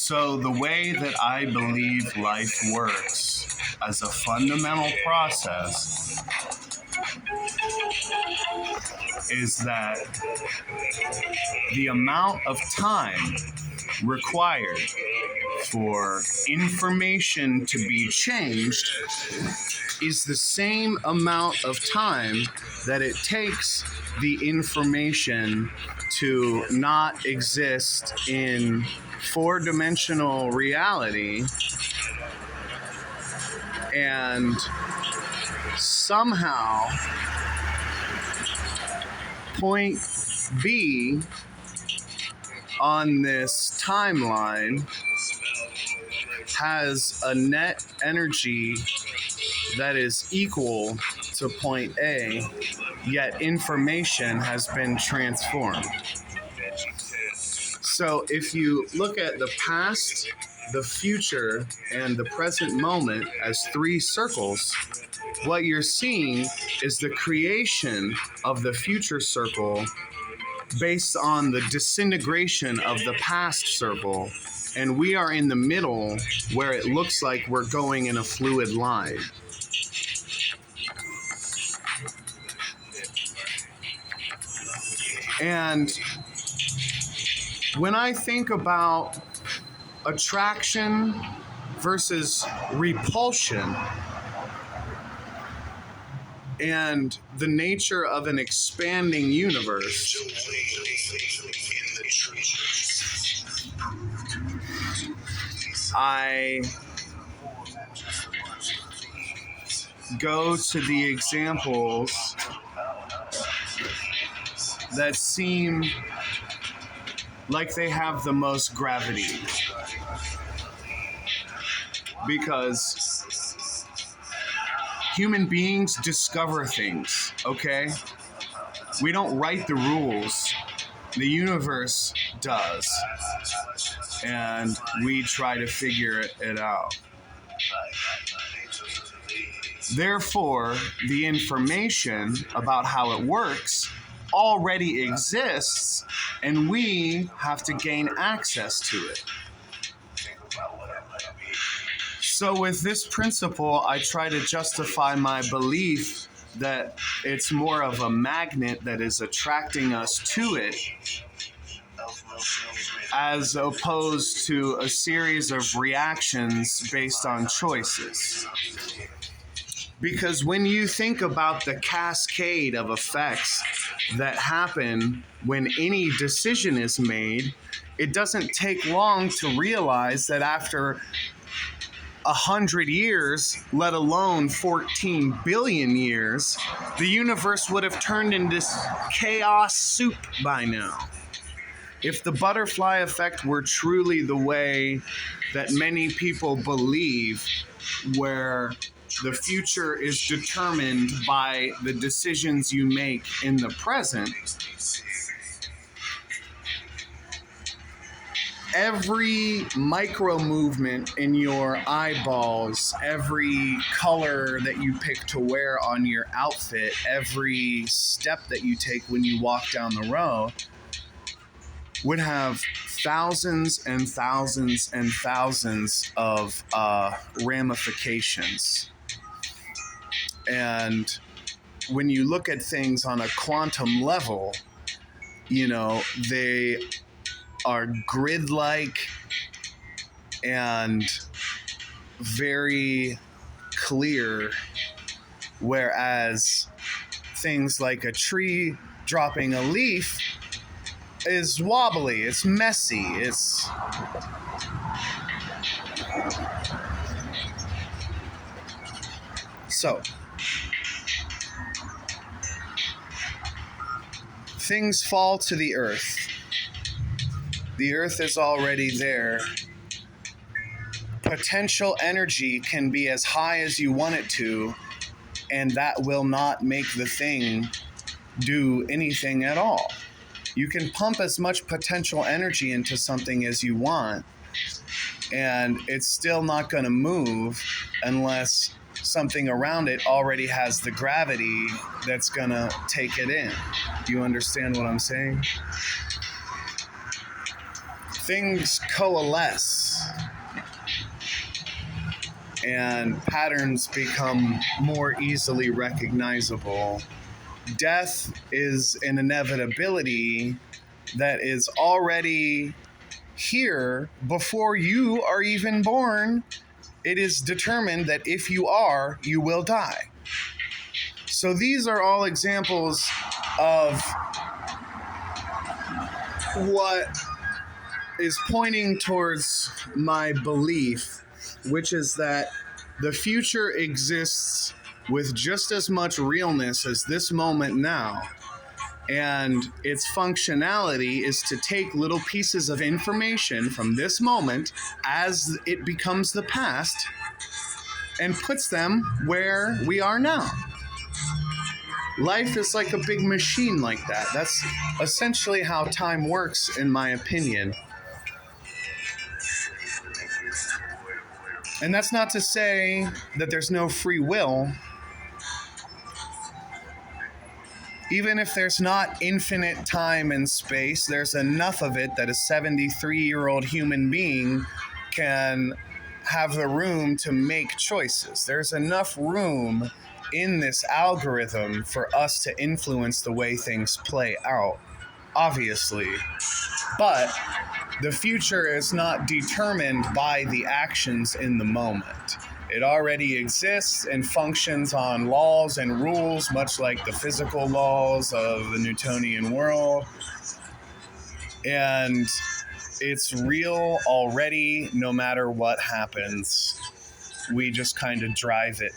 So the way that I believe life works as a fundamental process is that the amount of time required for information to be changed is the same amount of time that it takes the information to not exist in four-dimensional reality and somehow point B on this timeline has a net energy that is equal to point A, yet information has been transformed. So if you look at the past, the future, and the present moment as three circles, what you're seeing is the creation of the future circle based on the disintegration of the past circle, and we are in the middle where it looks like we're going in a fluid line. And when I think about attraction versus repulsion and the nature of an expanding universe, I go to the examples that seem like they have the most gravity, because human beings discover things, okay? We don't write the rules. The universe does. And we try to figure it out. Therefore, the information about how it works already exists, and we have to gain access to it. So with this principle, I try to justify my belief that it's more of a magnet that is attracting us to it, as opposed to a series of reactions based on choices. Because when you think about the cascade of effects that happen when any decision is made, it doesn't take long to realize that after 100 years, let alone 14 billion years, the universe would have turned into chaos soup by now. If the butterfly effect were truly the way that many people believe, where the future is determined by the decisions you make in the present, every micro movement in your eyeballs, every color that you pick to wear on your outfit, every step that you take when you walk down the road would have thousands and thousands and thousands of ramifications. And when you look at things on a quantum level, you know, they are grid-like and very clear, whereas things like a tree dropping a leaf is wobbly, it's messy, it's... So, things fall to the earth. The earth is already there. Potential energy can be as high as you want it to, and that will not make the thing do anything at all. You can pump as much potential energy into something as you want, and it's still not going to move unless something around it already has the gravity that's going to take it in. Do you understand what I'm saying? things coalesce and patterns become more easily recognizable. Death is an inevitability that is already here before you are even born. It is determined that if you are, you will die. So these are all examples of what is pointing towards my belief, which is that the future exists with just as much realness as this moment now. And its functionality is to take little pieces of information from this moment as it becomes the past and puts them where we are now. Life is like a big machine like that. That's essentially how time works, in my opinion. And that's not to say that there's no free will. Even if there's not infinite time and space, there's enough of it that a 73-year-old human being can have the room to make choices. There's enough room in this algorithm for us to influence the way things play out, obviously. But the future is not determined by the actions in the moment. It already exists and functions on laws and rules, much like the physical laws of the Newtonian world. And it's real already, no matter what happens. We just kind of drive it